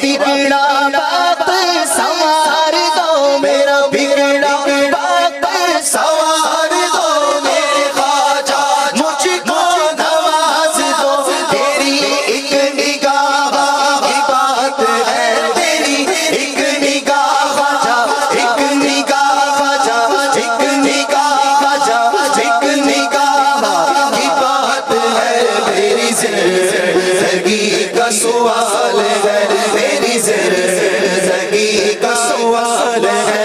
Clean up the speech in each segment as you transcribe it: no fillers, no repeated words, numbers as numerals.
بگڑا باپ سنوار دو، میرا بگڑا باپ سنوار دو، میرے خواجہ مجھ کو نواز دو، تیری ایک نگاہ کی بات ہے، تیری ایک نگاہ خواجہ، ایک نگاہ خواجہ، ایک نگاہ خواجہ، ایک نگاہ کی بات ہے، میری زندگی کا سوال ہے، میری زندگی کا سوال ہے۔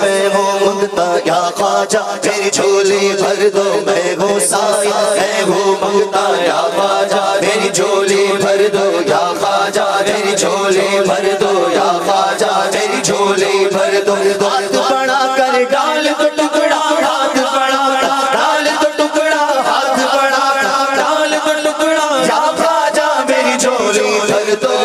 میں ہوں منگتا یا خواجہ میری جھولی بھر دو، میں ہوں سائی میں ہوں منگتا یا خواجہ میری جھولی بھر دو، یا خواجہ میری جھولی بھر دو، یا خواجہ میری جھولی بھر دو۔ ہاتھ بڑا کر ڈال تو ٹکڑا، ہاتھ بڑا ڈال تو ٹکڑا، ہاتھ بڑا ڈال تو ٹکڑا، یا خواجہ میری جھولی بھر دو،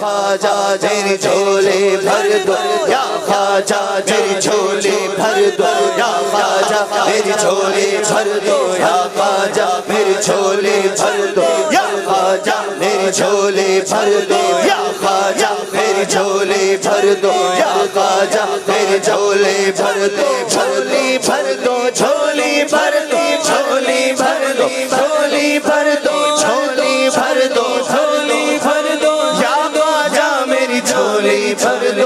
خواجہ میری جھولی بھر دو، یا خواجہ میری جھولی بھر دو، یا خواجہ میری جھولی بھر دو، یا خواجہ میری جھولی بھر دو، یا خواجہ میری جھولی بھر دو، یا خواجہ میری جھولی بھر دو، یا خواجہ میری جھولی بھر دو، جھولی بھر دو، جھولی بھر دو، جھولی بھر دو، جھولی بھر دو، جھولی بھر دو، جھولی بھر دو، یا خواجہ میری جھولی بھر دو،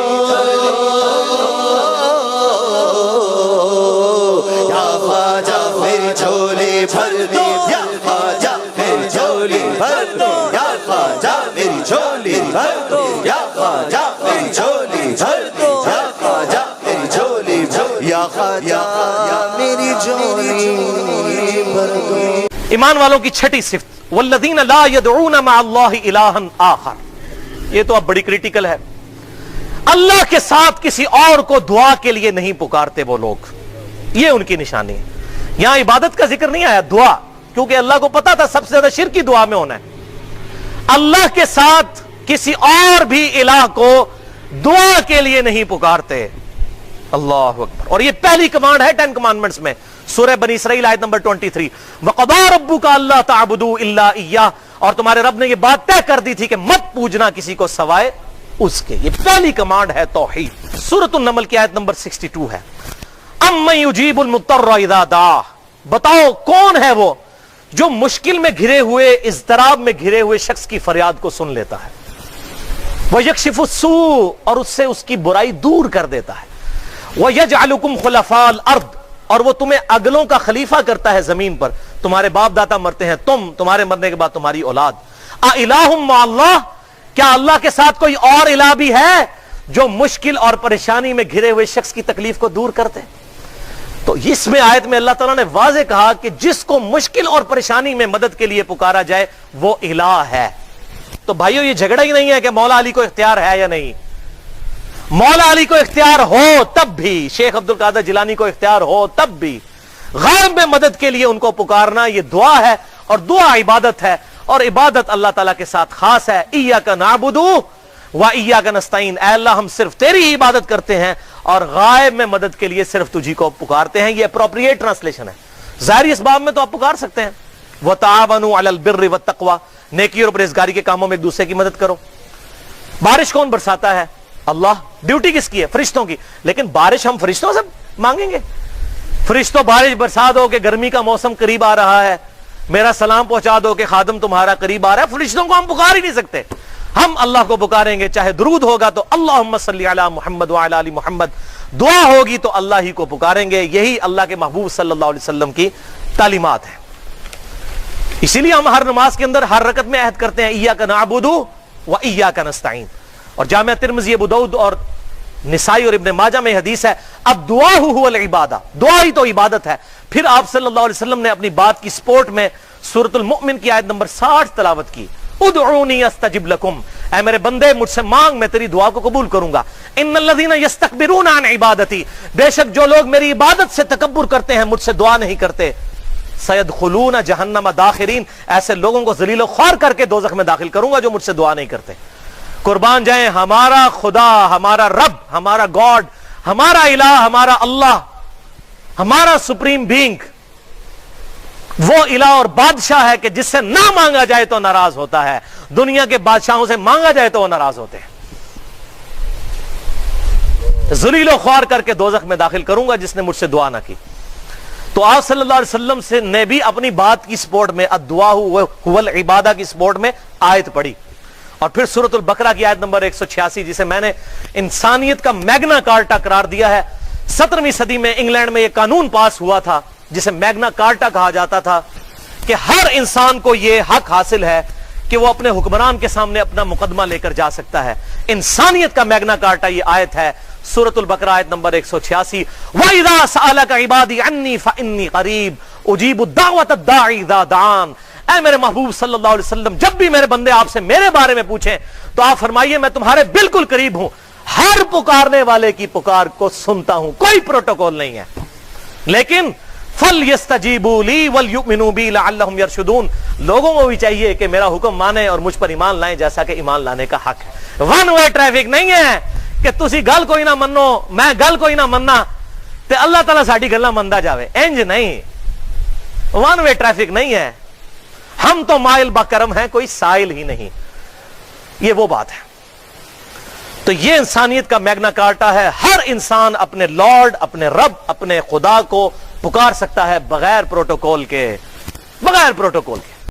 یا خواجہ میری جھولی بھر دو، یا خواجہ میری جھولی بھر دو، یا خواجہ میری جھولی بھر دو، یا خواجہ میری جھولی بھر دو، یا خواجہ میری جھولی بھر دو، یا خواجہ میری جھولی بھر دو۔ ایمان والوں کی چھٹی صفت والذین لا يدعون مع اللہ الہا آخر، یہ تو اب بڑی کریٹیکل ہے۔ اللہ کے ساتھ کسی اور کو دعا کے لیے نہیں پکارتے وہ لوگ، یہ ان کی نشانی ہے۔ یہاں عبادت کا ذکر نہیں آیا، دعا، کیونکہ اللہ کو پتا تھا سب سے زیادہ شرک کی دعا میں ہونا ہے۔ اللہ کے ساتھ کسی اور بھی الہ کو دعا کے لیے نہیں پکارتے، اللہ اکبر۔ اور یہ پہلی کمانڈ ہے 10 کمانڈمنٹس میں، سورہ بنی اسرائیل آیت نمبر 23، وَقَضَىٰ رَبُّكَ أَلَّا تَعْبُدُوا إِلَّا إِيَّاهُ، اور تمہارے رب نے یہ بات طے کر دی تھی کہ مت پوجنا کسی کو سوائے اس کے۔ یہ پہلی کمانڈ ہے توحید۔ سورۃ النمل کی آیت نمبر 62 ہے، أَمَّن يُجِيبُ الْمُضْطَرَّ إِذَا دَعَاهُ، بتاؤ کون ہے وہ جو مشکل میں گھرے ہوئے، اضطراب میں گھرے ہوئے شخص کی فریاد کو سن لیتا ہے، وَيَكْشِفُ السُّوءَ، اور اس سے اس کی برائی دور کر دیتا ہے، وَيَجْعَلُكُمْ خُلَفَاءَ الْأَرْضِ، اور وہ تمہیں اگلوں کا خلیفہ کرتا ہے زمین پر، تمہارے باپ دادا مرتے ہیں، تمہارے مرنے کے بعد تمہاری اولاد۔ اِلَٰهٌ مَّعَ اللَّهِ، کیا اللہ کے ساتھ کوئی اور الہ بھی ہے جو مشکل اور پریشانی میں گھرے ہوئے شخص کی تکلیف کو دور کرتے؟ تو اس میں آیت میں اللہ تعالیٰ نے واضح کہا کہ جس کو مشکل اور پریشانی میں مدد کے لیے پکارا جائے وہ الہ ہے۔ تو بھائیو یہ جھگڑا ہی نہیں ہے کہ مولا علی کو اختیار ہے یا نہیں، مولا علی کو اختیار ہو تب بھی، شیخ عبد القادر جیلانی کو اختیار ہو تب بھی غیب میں مدد کے لیے ان کو پکارنا یہ دعا ہے، اور دعا عبادت ہے، اور عبادت اللہ تعالیٰ کے ساتھ خاص ہے۔ ایاک نعبد و ایاک نستعین، اے اللہ ہم صرف تیری ہی عبادت کرتے ہیں اور غائب میں مدد کے لیے صرف تجھی کو پکارتے ہیں۔ یہ اپروپریٹ ٹرانسلیشن ہے، ظاہری اسباب میں تو آپ پکار سکتے ہیں، وتعاونوا علی البر والتقوی، نیکی اور پرہیزگاری کے کاموں میں ایک دوسرے کی مدد کرو۔ بارش کون برساتا ہے؟ اللہ۔ ڈیوٹی کس کی ہے؟ فرشتوں کی۔ لیکن بارش ہم فرشتوں سے مانگیں گے؟ فرشتوں بارش برسا دو کہ گرمی کا موسم قریب آ رہا ہے، میرا سلام پہنچا دو کہ خادم تمہارا قریب آ رہا ہے۔ فرشتوں کو ہم پکار ہی نہیں سکتے، ہم اللہ کو پکاریں گے، چاہے درود ہوگا تو اللہم صلی علی محمد وعلی آل محمد، دعا ہوگی تو اللہ ہی کو پکاریں گے۔ یہی اللہ کے محبوب صلی اللہ علیہ وسلم کی تعلیمات ہیں۔ اسی لیے ہم ہر نماز کے اندر ہر رکعت میں عہد کرتے ہیں ایاک نعبد و ایاک نستعین۔ اور جامعہ ترمذی، ابو داؤد اور نسائی اور ابن ماجہ میں حدیث ہے الدعاء هو العبادہ، دعا ہی تو عبادت ہے۔ پھر آپ صلی اللہ علیہ وسلم نے اپنی بات کی سپورٹ میں سورۃ المؤمن کی آیت نمبر 60 تلاوت کی، ادعونی استجب لکم، اے میرے بندے مجھ سے مانگ میں تیری دعا کو قبول کروں گا۔ ان الذین یستکبرون عن عبادتی، بے شک جو لوگ میری عبادت سے تکبر کرتے ہیں، مجھ سے دعا نہیں کرتے، سیدخلون جہنم داخرین، ایسے لوگوں کو ذلیل و خوار کر کے دوزخ میں داخل کروں گا جو مجھ سے دعا نہیں کرتے۔ قربان جائیں ہمارا خدا، ہمارا رب، ہمارا گاڈ، ہمارا الہ، ہمارا اللہ، ہمارا سپریم بینگ وہ الہ اور بادشاہ ہے کہ جس سے نہ مانگا جائے تو ناراض ہوتا ہے، دنیا کے بادشاہوں سے مانگا جائے تو وہ ناراض ہوتے ہیں۔ ذلیل و خوار کر کے دوزخ میں داخل کروں گا جس نے مجھ سے دعا نہ کی۔ تو آپ صلی اللہ علیہ وسلم سے نے بھی اپنی بات کی سپورٹ میں الدعاء هو العبادہ کی سپورٹ میں آیت پڑھی، اور پھر سورۃ البقرہ کی آیت نمبر 186 جسے میں نے انسانیت کا میگنا کارٹا قرار دیا ہے۔ 17ویں صدی میں انگلینڈ میں یہ قانون پاس ہوا تھا جسے میگنا کارٹا کہا جاتا تھا کہ ہر انسان کو یہ حق حاصل ہے کہ وہ اپنے حکمران کے سامنے اپنا مقدمہ لے کر جا سکتا ہے۔ انسانیت کا میگنا کارٹا یہ آیت ہے، سورۃ البقرہ آیت نمبر 186، وَإِذَا سَأَلَكَ عِبَادِي عَنِّي فَإِنِّي قَرِيبٌ أُجِيبُ الدَّعْوَةَ الدَّاعِي إِذَا دَعَانِ، اے میرے محبوب صلی اللہ علیہ وسلم جب بھی میرے بندے آپ سے میرے بارے میں پوچھیں تو آپ فرمائیے میں تمہارے بالکل قریب ہوں، ہر پکارنے والے کی پکار کو سنتا ہوں، کوئی پروٹوکول نہیں ہے۔ لیکن فَلْيَسْتَجِيبُوا لِي وَلْيُؤْمِنُوا بِي لَعَلَّهُمْ يَرْشُدُونَ، لوگوں کو بھی چاہیے کہ میرا حکم مانے اور مجھ پر ایمان لائیں جیسا کہ ایمان لانے کا حق ہے۔ ون وے ٹریفک نہیں ہے کہ تسی گل کوئی نہ منو میں گل کوئی نہ مننا تے اللہ تعالیٰ ساڈی گلاں مندا جاوے، انج نہیں، ون وے ٹریفک نہیں ہے۔ ہم تو مائل بکرم ہیں، کوئی سائل ہی نہیں، یہ وہ بات ہے۔ تو یہ انسانیت کا میگنا کارٹا ہے، ہر انسان اپنے لارڈ، اپنے رب، اپنے خدا کو پکار سکتا ہے بغیر پروٹوکول کے، بغیر پروٹوکول کے۔